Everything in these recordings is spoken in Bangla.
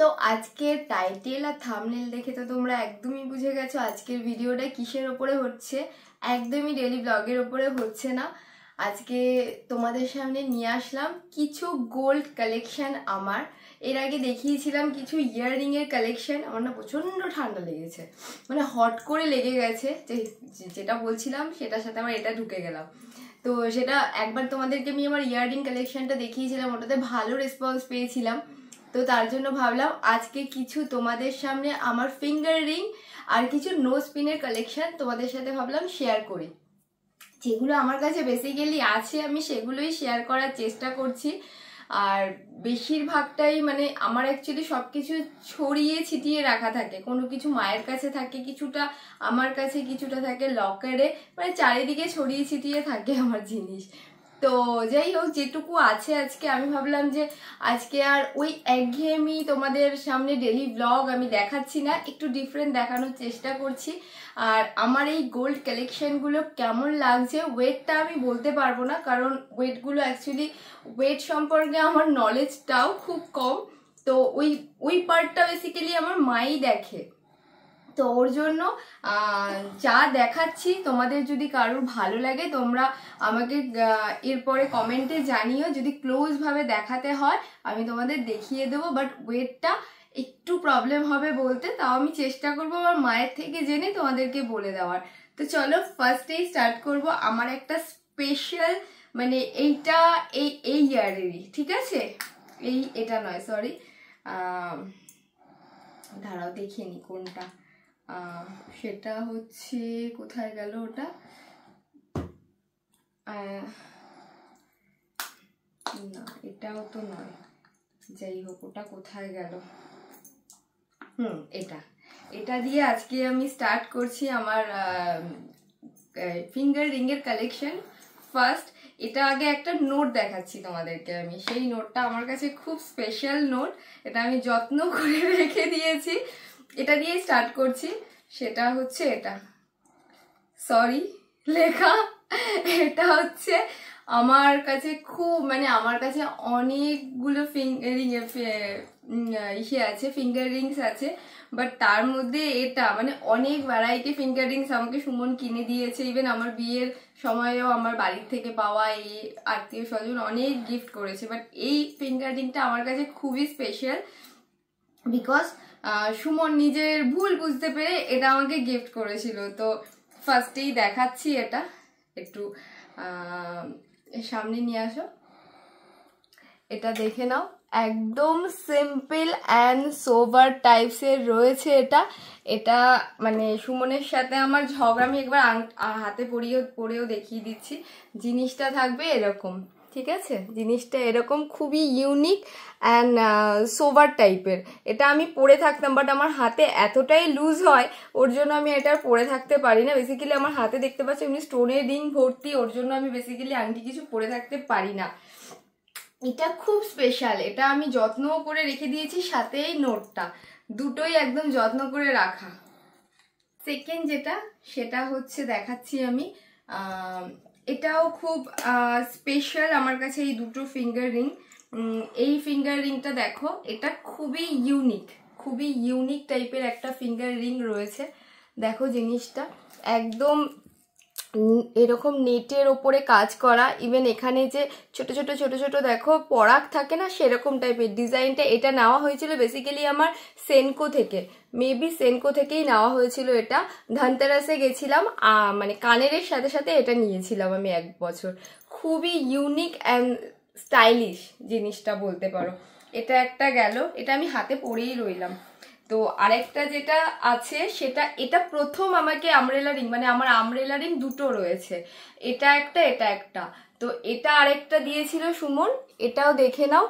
তো আজকের টাইটেল আর থাম্বনেল দেখে তো তোমরা একদমই বুঝে গেছো আজকের ভিডিওটা কিসের ওপরে হচ্ছে। একদমই ডেলি ব্লগের ওপরে হচ্ছে না। আজকে তোমাদের সামনে নিয়ে আসলাম কিছু গোল্ড কালেকশন। আমার এর আগে দেখিয়েছিলাম কিছু ইয়াররিং এর কালেকশন। আমার না প্রচন্ড ঠান্ডা লেগেছে, মানে হট করে লেগে গেছে। যেটা বলছিলাম সেটার সাথে আমার এটা ঢুকে গেলাম। তো সেটা একবার তোমাদেরকে আমি আমার ইয়াররিং কালেকশনটা দেখিয়েছিলাম, ওটাতে ভালো রেসপন্স পেয়েছিলাম। তো তার জন্য ভাবলাম আজকে কিছু তোমাদের সামনে আমার ফিঙ্গার রিং আর কিছু নো স্পিনের কালেকশন তোমাদের সাথে ভাবলাম শেয়ার করি। যেগুলো আমার কাছে বেসিক্যালি আছে আমি সেগুলোই শেয়ার করার চেষ্টা করছি। আর বেশিরভাগটাই মানে আমার অ্যাকচুয়ালি সব কিছু ছড়িয়ে ছিটিয়ে রাখা থাকে। কোনো কিছু মায়ের কাছে থাকে, কিছুটা আমার কাছে, কিছুটা থাকে লকারে, মানে চারিদিকে ছড়িয়ে ছিটিয়ে থাকে আমার জিনিস। তো যাই হোক, যেটুকু আছে আজকে আমি ভাবলাম যে আজকে আর ওই একঘেয়েমি তোমাদের সামনে ডেলি ব্লগ আমি দেখাচ্ছি না, একটু ডিফারেন্ট দেখানোর চেষ্টা করছি। আর আমার এই গোল্ড কালেকশনগুলো কেমন লাগছে ওয়েটটা আমি বলতে পারবো না, কারণ ওয়েটগুলো অ্যাকচুয়ালি ওয়েট সম্পর্কে আমার নলেজটাও খুব কম। তো ওই পার্টটা বেসিক্যালি আমার মাই দেখে। তো ওর জন্য যা দেখাচ্ছি তোমাদের যদি কারোর ভালো লাগে তোমরা আমাকে এরপরে কমেন্টে জানিও। যদি ক্লোজ ভাবে দেখাতে হয় আমি তোমাদের দেখিয়ে দেবো, বাট ওয়েটটা একটু প্রবলেম হবে বলতে, তাও আমি চেষ্টা করবো আমার মায়ের থেকে জেনে তোমাদেরকে বলে দেওয়ার। তো চলো ফার্স্টেই স্টার্ট করব আমার একটা স্পেশাল, মানে এইটা এই ইয়ারেরই, ঠিক আছে? এটা নয়, সরি, দাঁড়াও দেখিয়ে নি কোনটা। সেটা হচ্ছে, কোথায় গেল ওটা? না এটাও তো নয়, যাই হোক ওটা কোথায় গেল। এটা দিয়ে আজকে আমি স্টার্ট করছি আমার ফিঙ্গার রিং এর কালেকশন। ফার্স্ট এটা আগে একটা নোট দেখাচ্ছি তোমাদেরকে আমি। সেই নোটটা আমার কাছে খুব স্পেশাল নোট, এটা আমি যত্ন করে রেখে দিয়েছি। এটা দিয়ে স্টার্ট করছি। সেটা হচ্ছে এটা, সরি লেখা, এটা হচ্ছে আমার কাছে খুব, মানে আমার কাছে অনেকগুলো ফিঙ্গার রিংস আছে, বাট তার মধ্যে এটা মানে অনেক ভ্যারাইটি ফিঙ্গার রিংস আমাকে সুমন কিনে দিয়েছে। ইভেন আমার বিয়ের সময়ও আমার বাড়ির থেকে পাওয়া এই আত্মীয় স্বজন অনেক গিফট করেছে, বাট এই ফিঙ্গার রিংটা আমার কাছে খুবই স্পেশাল বিকজ সুমন নিজের ভুল বুঝতে পেরে এটা আমাকে গিফট করেছিল। তো ফার্স্টেই দেখাচ্ছি, এটা একটু সামনে নিয়ে আসো, এটা দেখে নাও। একদম সিম্পল অ্যান্ড সোভার টাইপসের রয়েছে এটা মানে সুমনের সাথে আমার ঝগড়া, আমি একবার হাতে পরেও দেখিয়ে দিচ্ছি। জিনিসটা থাকবে এরকম, ঠিক আছে? জিনিসটা এরকম খুবই ইউনিক অ্যান্ড সোভার টাইপের। এটা আমি পরে থাকতাম, বাট আমার হাতে এতটাই লুজ হয় ওর জন্য আমি এটা পরে থাকতে পারি না। বেসিক্যালি আমার হাতে দেখতে পাচ্ছি এমনি স্টোনের রিং ভর্তি, ওর জন্য আমি বেসিক্যালি আংটি কিছু পরে থাকতে পারি না। এটা খুব স্পেশাল, এটা আমি যত্ন করে রেখে দিয়েছি, সাথে এই নোটটা, দুটোই একদম যত্ন করে রাখা। সেকেন্ড যেটা সেটা হচ্ছে দেখাচ্ছি আমি, এটাও খুব স্পেশাল আমার কাছে এই দুটো ফিঙ্গার রিং। এই ফিঙ্গার রিংটা দেখো, এটা খুবই ইউনিক টাইপের একটা ফিঙ্গার রিং রয়েছে। দেখো জিনিসটা একদম এরকম নেটের ওপরে কাজ করা। ইভেন এখানে যে ছোট ছোট দেখো পরাগ থাকে না, সেরকম টাইপের ডিজাইনটা। এটা নেওয়া হয়েছিল বেসিক্যালি আমার সেনকো থেকে, মেবি সেনকো থেকেই নেওয়া হয়েছিল। এটা ধনতেরাসে গেছিলাম, মানে কানের সাথে সাথে এটা নিয়েছিলাম আমি 1 বছর। খুবই ইউনিক অ্যান্ড স্টাইলিশ জিনিসটা বলতে পারো। এটা একটা গেল, এটা আমি হাতে পরেই রইলাম। তো আরেকটা যেটা আছে সেটা, এটা প্রথম আমাকে আমব্রেলা রিং, মানে আমার আমব্রেলা রিং দুটো রয়েছে, এটা একটা। তো এটা আরেকটা দিয়েছিল সুমন, এটাও দেখে নাও।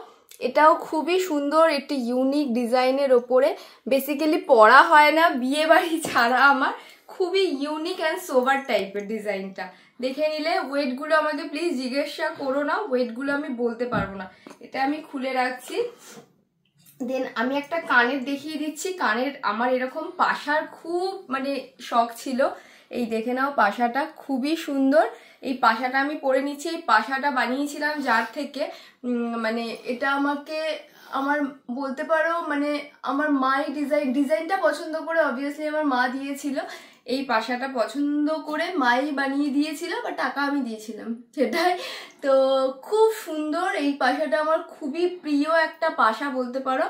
এটাও খুবই সুন্দর, একটি ইউনিক ডিজাইনের ওপরে। বেসিক্যালি পরা হয় না বিয়ে বাড়ি ছাড়া আমার, খুবই ইউনিক অ্যান্ড সোভার টাইপের ডিজাইনটা। দেখে নিলে। ওয়েটগুলো আমাকে প্লিজ জিজ্ঞাসা করো না, ওয়েটগুলো আমি বলতে পারবো না। এটা আমি খুলে রাখছি। দেন আমি একটা কানের দেখিয়ে দিচ্ছি। কানের আমার এরকম পাশার খুব মানে শখ ছিল। এই দেখে নাও, পাশাটা খুবই সুন্দর। এই পাশাটা আমি পরে নিচ্ছি। এই পাশাটা বানিয়েছিলাম যার থেকে, মানে এটা আমাকে আমার বলতে পারো মানে আমার মাই ডিজাইনটা পছন্দ করে অবভিয়াসলি আমার মা দিয়েছিল, এই পাশাটা পছন্দ করে মাই বানিয়ে দিয়েছিল বা টাকা আমি দিয়েছিলাম সেটাই। তো খুব সুন্দর এই পাশাটা, আমার খুবই প্রিয় একটা পাশা বলতে পারো।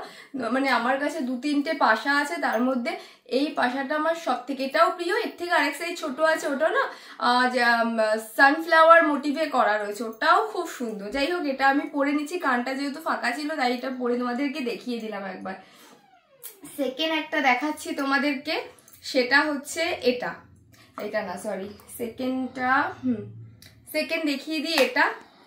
মানে আমার কাছে 2-3টে পাশা আছে, তার মধ্যে এই পাশাটা আমার সব থেকে, এটাও প্রিয়। এর থেকে আরেক সাইজ ছোট আছে, ওটা না সানফ্লাওয়ার মোটিভে করা রয়েছে, ওটাও খুব সুন্দর। যাই হোক, এটা আমি পরে নিচ্ছি, কানটা যেহেতু ফাঁকা ছিল তাই এটা পরে তোমাদেরকে দেখিয়ে দিলাম একবার। সেকেন্ড একটা দেখাচ্ছি তোমাদেরকে, সেটা হচ্ছে এটা না সরি সেকেন্ড দেখিয়ে দিই।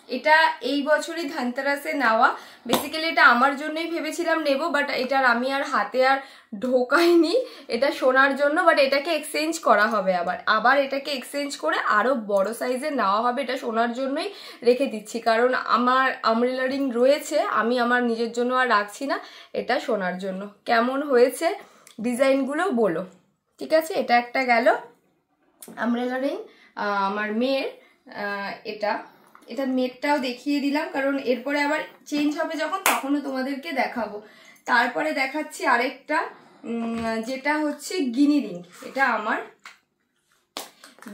এটা এই বছরই ধনতেরাসে নেওয়া। বেসিক্যালি এটা আমার জন্যই ভেবেছিলাম নেব, বাট এটার আমি আর হাতে আর ঢোকাইনি, এটা সোনার জন্য। বাট এটাকে এক্সচেঞ্জ করা হবে, আবার এটাকে এক্সচেঞ্জ করে আরো বড় সাইজের নেওয়া হবে। এটা সোনার জন্যই রেখে দিচ্ছি, কারণ আমার আমব্রেলা রিং রয়েছে, আমি আমার নিজের জন্য আর রাখছি না, এটা সোনার জন্য। কেমন হয়েছে ডিজাইনগুলো বলো, ঠিক আছে? এটা একটা গেল আমব্রেলা রিং আমার মেয়ের। এটা মেয়েরটাও দেখিয়ে দিলাম, কারণ এরপরে আবার চেঞ্জ হবে যখন, তখনও তোমাদেরকে দেখাবো। তারপরে দেখাচ্ছি আরেকটা, যেটা হচ্ছে গিনি রিং। এটা আমার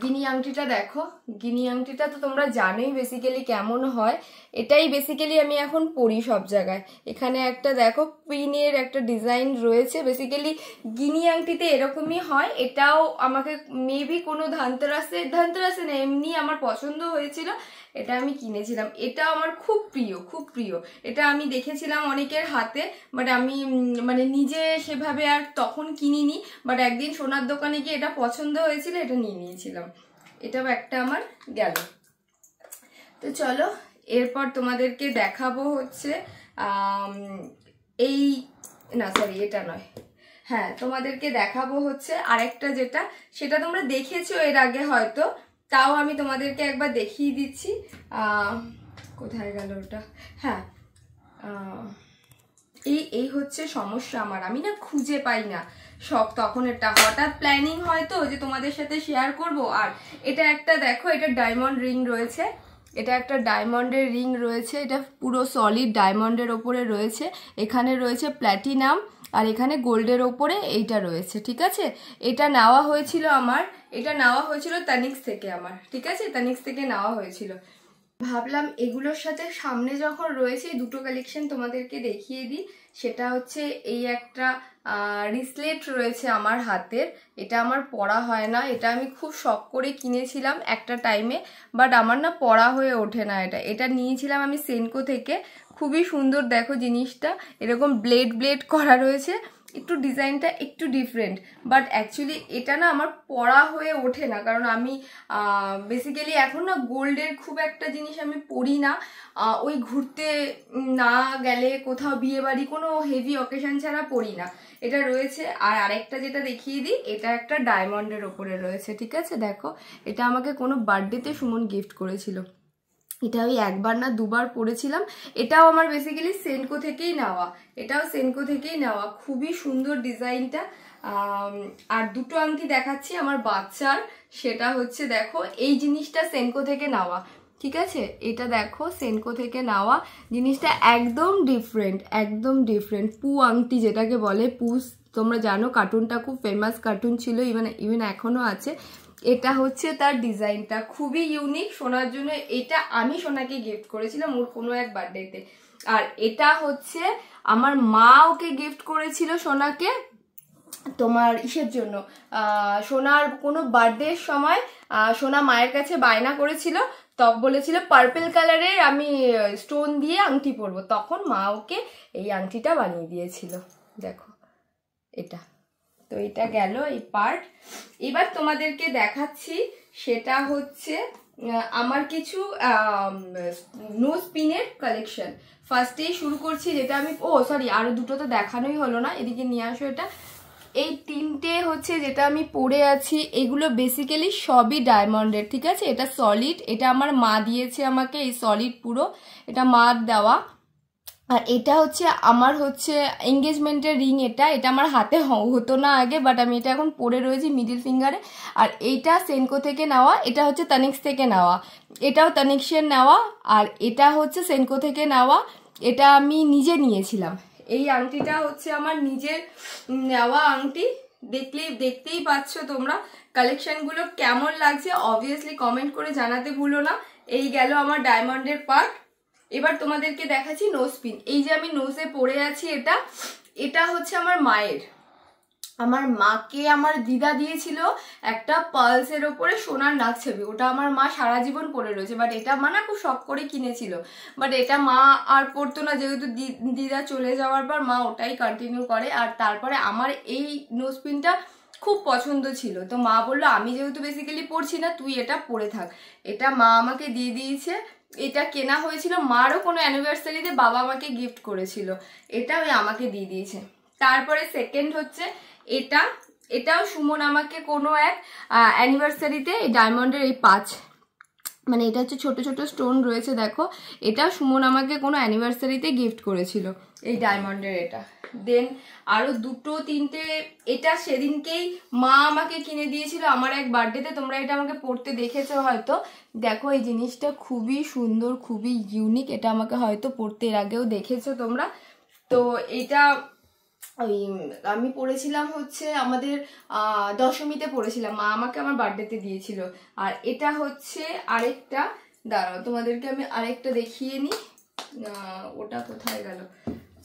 গিনি আংটিটা দেখো, গিনি আংটিটা তো তোমরা জানোই বেসিক্যালি কেমন হয়। এটাই বেসিক্যালি আমি এখন পরি সব জায়গায়। এখানে একটা দেখো পিনের একটা ডিজাইন রয়েছে, বেসিক্যালি গিনি আংটিতে এরকমই হয়। এটাও আমাকে মেবি কোনো ধনতেরাসে না, এমনি আমার পছন্দ হয়েছিল, এটা আমি কিনেছিলাম। এটা আমার খুব প্রিয়। এটা আমি দেখেছিলাম অনেকের হাতে, বাট আমি মানে নিজে সেভাবে আর তখন কিনিনি, বাট একদিন সোনার দোকানে গিয়ে এটা পছন্দ হয়েছিল, এটা নিয়ে নিয়েছিলাম। এটাও একটা আমার গেল। তো চলো এরপর তোমাদেরকে দেখাবো হচ্ছে এটা নয়, হ্যাঁ তোমাদেরকে দেখাবো হচ্ছে আরেকটা, সেটা তোমরা দেখেছো এর আগে হয়তো, তাও আমি তোমাদেরকে একবার দেখিয়ে দিচ্ছি। কোথায় গেল ওটা? হ্যাঁ, এই হচ্ছে সমস্যা আমার, আমি না খুঁজে পাই না সব। তখন এটা হঠাৎ প্ল্যানিং হয় তো যে তোমাদের সাথে শেয়ার করব। আর এটা একটা দেখো, এটা ডায়মন্ড রিং রয়েছে, এটা একটা ডায়মন্ডের রিং রয়েছে, এটা পুরো সলিড ডায়মন্ডের ওপরে রয়েছে। এখানে রয়েছে প্ল্যাটিনাম, আর এখানে গোল্ডের ওপরে এইটা রয়েছে, ঠিক আছে? এটা নেওয়া হয়েছিল তানিক্স থেকে আমার, ঠিক আছে? তানিক্স থেকে নেওয়া হয়েছিল। ভাবলাম এগুলোর সাথে সামনে যখন রয়েছে দুটো কালেকশন তোমাদেরকে দেখিয়ে দিই। সেটা হচ্ছে এই একটা রিসলেট রয়েছে আমার হাতের, এটা আমার পরা হয় না, এটা আমি খুব শখ করে কিনেছিলাম একটা টাইমে, বাট আমার না পরা হয়ে ওঠে না। এটা নিয়েছিলাম আমি সেনকো থেকে, খুবই সুন্দর দেখো জিনিসটা, এরকম ব্লেড করা রয়েছে, একটু ডিজাইনটা একটু ডিফারেন্ট, বাট অ্যাকচুয়ালি এটা না আমার পরা হয়ে ওঠে না, কারণ আমি বেসিক্যালি এখন না গোল্ডের খুব একটা জিনিস আমি পরি না, ওই ঘুরতে না গেলে কোথাও বিয়ে বাড়ি কোনো হেভি অকেশন ছাড়া পরি না। এটা রয়েছে। আর আরেকটা যেটা দেখিয়ে দিই, এটা একটা ডায়মন্ডের ওপরে রয়েছে, ঠিক আছে? দেখো, এটা আমাকে কোনো বার্থডেতে সুমন গিফট করেছিল, এটা আমি একবার না দুবার পরেছিলাম। এটাও আমার বেসিক্যালি সেনকো থেকেই নেওয়া, খুবই সুন্দর ডিজাইনটা। আর দুটো আংটি দেখাচ্ছি আমার বাচ্চার, সেটা হচ্ছে দেখো এই জিনিসটা সেনকো থেকে নেওয়া, ঠিক আছে? এটা দেখো সেনকো থেকে নেওয়া, জিনিসটা একদম ডিফারেন্ট। পু আংটি যেটাকে বলে, পুস, তোমরা জানো কার্টুনটা খুব ফেমাস কার্টুন ছিল, ইভেন এখনো আছে। এটা হচ্ছে তার ডিজাইনটা খুবই ইউনিক, সোনার জন্য এটা আমি সোনাকে গিফট করেছিলাম ওর কোনো এক বার্থডেতে। আর এটা হচ্ছে আমার মা ওকে গিফট করেছিল সোনাকে, তোমার ইসের জন্য, সোনার কোনো বার্থডের সময় সোনা মায়ের কাছে বায়না করেছিল, তখন বলেছিল পার্পল কালারের আমি স্টোন দিয়ে আংটি পরবো, তখন মা ওকে এই আংটিটা বানিয়ে দিয়েছিল। দেখো এটা, তো এটা গেল এই পার্ট। এবার তোমাদেরকে দেখাচ্ছি, সেটা হচ্ছে আমার কিছু নোজ পিনের কালেকশন। ফার্স্টেই শুরু করছি, যেটা আমি আরো দুটো তো দেখানোই হলো না, এদিকে নিয়ে আসো। এটা এই তিনটে হচ্ছে যেটা আমি পরে আছি, এগুলো বেসিক্যালি সবই ডায়মন্ডের, ঠিক আছে? এটা সলিড, এটা আমার মা দিয়েছে আমাকে, এই সলিড পুরো এটা মার দেওয়া। আর এটা হচ্ছে আমার হচ্ছে এঙ্গেজমেন্টের রিং, এটা আমার হাতে হতো না আগে, বাট আমি এটা এখন পরে রয়েছি মিডিল ফিঙ্গারে। আর এইটা সেনকো থেকে নেওয়া, এটা হচ্ছে তানিক্স থেকে নেওয়া, এটাও তানিক্সের নেওয়া। আর এটা হচ্ছে সেনকো থেকে নেওয়া, এটা আমি নিজে নিয়েছিলাম, এই আংটিটা হচ্ছে আমার নিজের নেওয়া আংটি। দেখতেই পাচ্ছ তোমরা কালেকশনগুলো কেমন লাগছে, অবভিয়াসলি কমেন্ট করে জানাতে ভুলো না। এই গেল আমার ডায়মন্ডের পার্ট। এবার তোমাদেরকে দেখাচ্ছি নোজ পিন। এই যে আমি নোজে পরে আছি, এটা হচ্ছে আমার মায়ের। আমার মাকে আমার দিদা দিয়েছিল একটা পালসের ওপরে সোনার নাক ছবি, ওটা আমার মা সারা জীবন পরে রয়েছে। বাট এটা মা না খুব শখ করে কিনেছিল, বাট এটা মা আর পরতো না, যেহেতু দিদা চলে যাওয়ার পর মা ওটাই কন্টিনিউ করে। আর তারপরে আমার এই নোজ পিনটা খুব পছন্দ ছিল, তো মা বললো আমি যেহেতু বেসিক্যালি পরছি না, তুই এটা পরে থাক। এটা মা আমাকে দিয়ে দিয়েছে। এটা কেনা হয়েছিল মারও কোনো অ্যানিভার্সারিতে, বাবা আমাকে গিফট করেছিল, এটা ওই আমাকে দিয়ে দিয়েছে। তারপরে সেকেন্ড হচ্ছে এটাও সুমন আমাকে কোনো এক অ্যানিভার্সারিতে, এই ডায়মন্ডের এই 5 মানে এটা হচ্ছে ছোট ছোট স্টোন রয়েছে দেখো, এটা সুমন আমাকে কোনো অ্যানিভার্সারিতে গিফট করেছিল এই ডায়মন্ডের এটা। দেন আরো 2-3টে এটা সেদিনকেই মা আমাকে কিনে দিয়েছিল আমার এক বার্থডেতে। তোমরা এটা আমাকে পরতে দেখেছো হয়তো, দেখো এই জিনিসটা খুবই সুন্দর, খুবই ইউনিক। এটা আমাকে হয়তো পরতে এর আগেও দেখেছো তোমরা। তো এটা ওই আমি পড়েছিলাম হচ্ছে আমাদের দশমীতে পড়েছিলাম, মা আমাকে আমার বার্থডেতে দিয়েছিল। আর এটা হচ্ছে আরেকটা, দাঁড়াও তোমাদেরকে আমি আরেকটা দেখিয়ে নিই, ওটা কোথায় গেল,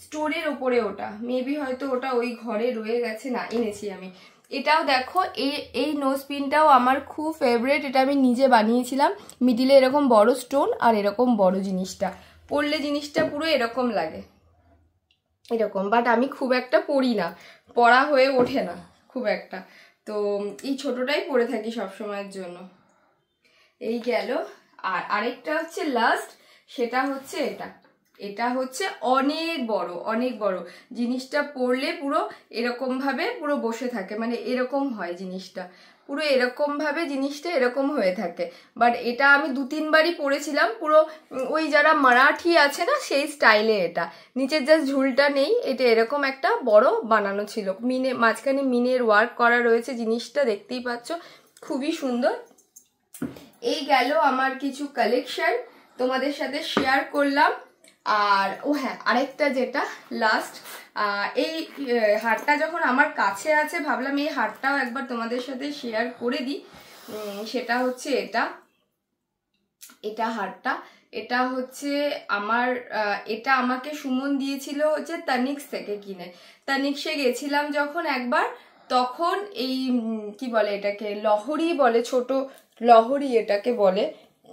স্টোরের ওপরে ওটা, মেবি হয়তো ওটা ওই ঘরে রয়ে গেছে, না এনেছি আমি। এটাও দেখো, এই নোজ পিনটাও আমার খুব ফেভারিট, এটা আমি নিজে বানিয়েছিলাম। মিডিলে এরকম বড় স্টোন আর এরকম বড় জিনিসটা, পরলে জিনিসটা পুরো এরকম লাগে এরকম, বাট আমি খুব একটা পরি না, পরা হয়ে ওঠে না খুব একটা, তো এই ছোটটাই পরে থাকি সব সময়ের জন্য। এই গেল। আর আরেকটা হচ্ছে লাস্ট, সেটা হচ্ছে এটা হচ্ছে অনেক বড় জিনিসটা, পরলে পুরো এরকম ভাবে পুরো বসে থাকে, মানে এরকম হয় জিনিসটা, পুরো এরকম ভাবে জিনিসটা এরকম হয়ে থাকে। বাট এটা আমি 2-3 বারই পরেছিলাম, পুরো ওই যারা মারাঠি আছে না সেই স্টাইলে। এটা নিচের জাস্ট ঝুলটা নেই, এটা এরকম একটা বড় বানানো ছিল, মাঝখানে মিনের ওয়ার্ক করা রয়েছে, জিনিসটা দেখতেই পাচ্ছ খুবই সুন্দর। এই গেল আমার কিছু কালেকশন, তোমাদের সাথে শেয়ার করলাম। আর ও হ্যাঁ, আরেকটা যেটা লাস্ট, এই হারটা যখন আমার কাছে আছে ভাবলাম এই হারটাও একবার তোমাদের সাথে শেয়ার করে দিই। সেটা হচ্ছে এটা হারটা, এটা হচ্ছে আমার এটা আমাকে সুমন দিয়েছিল হচ্ছে তানিক্স থেকে কিনে। তানিক্সে গেছিলাম যখন একবার, তখন এই কি বলে এটাকে, লহরি বলে, ছোট লহরি এটাকে বলে।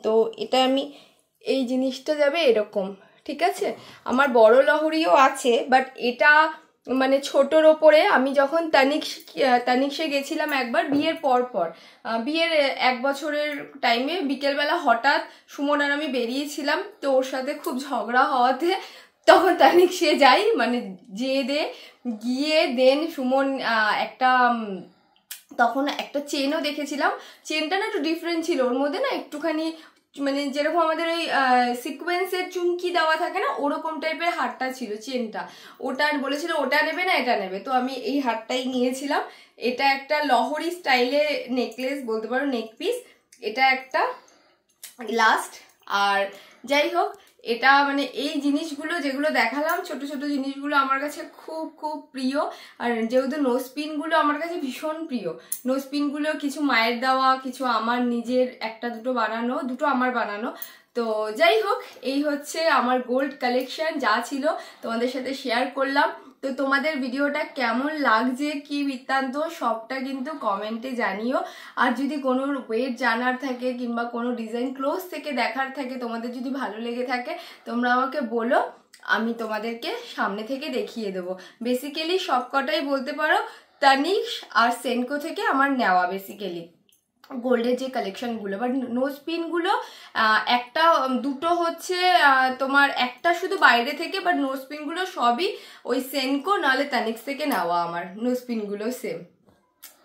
তো এটা আমি, এই জিনিসটা যাবে এরকম, ঠিক আছে। আমার বড় লহরিও আছে, বাট এটা মানে ছোটর ওপরে। আমি যখন তানিক্সে গেছিলাম একবার বিয়ের পর বিয়ের 1 বছরের টাইমে, বিকেলবেলা হঠাৎ সুমন আর আমি বেরিয়েছিলাম, তো ওর সাথে খুব ঝগড়া হওয়াতে তখন তানিক্সে যাই, মানে গিয়ে দেন সুমন তখন একটা চেনও দেখেছিলাম। চেনটা না একটু ডিফারেন্ট ছিল, ওর মধ্যে না একটুখানি মানে যেরকম আমাদের ওই সিকোয়েন্সের চুমকি দেওয়া থাকে না, ওরকম টাইপের হারটা ছিল চেনটা। ওটা বলেছিল ওটা নেবে না এটা নেবে, তো আমি এই হারটাই নিয়েছিলাম। এটা একটা লহরি স্টাইলে নেকলেস বলতে পারো, নেক পিস। এটা একটা লাস্ট। আর যাই হোক, এটা মানে এই জিনিসগুলো যেগুলো দেখালাম, ছোট ছোট জিনিসগুলো আমার কাছে খুব খুব প্রিয়। আর যেহেতু নোজ পিনগুলো আমার কাছে ভীষণ প্রিয়, নোজ পিনগুলো কিছু মায়ের দেওয়া, কিছু আমার নিজের 1-2 বানানো, 2 আমার বানানো। তো যাই হোক, এই হচ্ছে আমার গোল্ড কালেকশন, যা ছিল তোমাদের সাথে শেয়ার করলাম। তো তোমাদের ভিডিওটা কেমন লাগছে, কি বৃত্তান্ত, সবটা কিন্তু কমেন্টে জানিও। আর যদি কোনো ওয়েট জানার থাকে কিংবা কোনো ডিজাইন ক্লোজ থেকে দেখার থাকে, তোমাদের যদি ভালো লেগে থাকে তোমরা আমাকে বলো, আমি তোমাদেরকে সামনে থেকে দেখিয়ে দেবো। বেসিক্যালি সবকটাই বলতে পারো তানিক্স আর সেনকো থেকে আমার নেওয়া বেসিক্যালি গোল্ডের যে কালেকশনগুলো। বাট নোজ পিনগুলো 1-2 হচ্ছে তোমার, একটা শুধু বাইরে থেকে, বাট নোজ পিনগুলো সবই ওই সেনকো নাহলে তানিক্স থেকে নেওয়া আমার নোজ পিনগুলো সেম।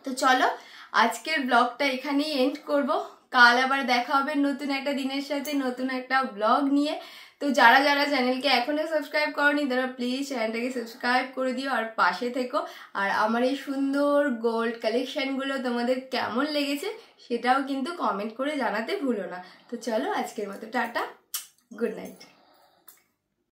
তো চলো আজকের ব্লগটা এখানেই এন্ড করব, কাল আবার দেখা হবে নতুন একটা দিনের সাথে, নতুন একটা ব্লগ নিয়ে। তো যারা যারা চ্যানেলকে এখনো সাবস্ক্রাইব করনি তারা প্লিজ চ্যানেলটাকে সাবস্ক্রাইব করে দিও আর পাশে থেকো। আর আমার এই সুন্দর গোল্ড কালেকশনগুলো তোমাদের কেমন লেগেছে সেটাও কিন্তু কমেন্ট করে জানাতে ভুলো না। তো চলো আজকের মতো টাটা, গুড নাইট।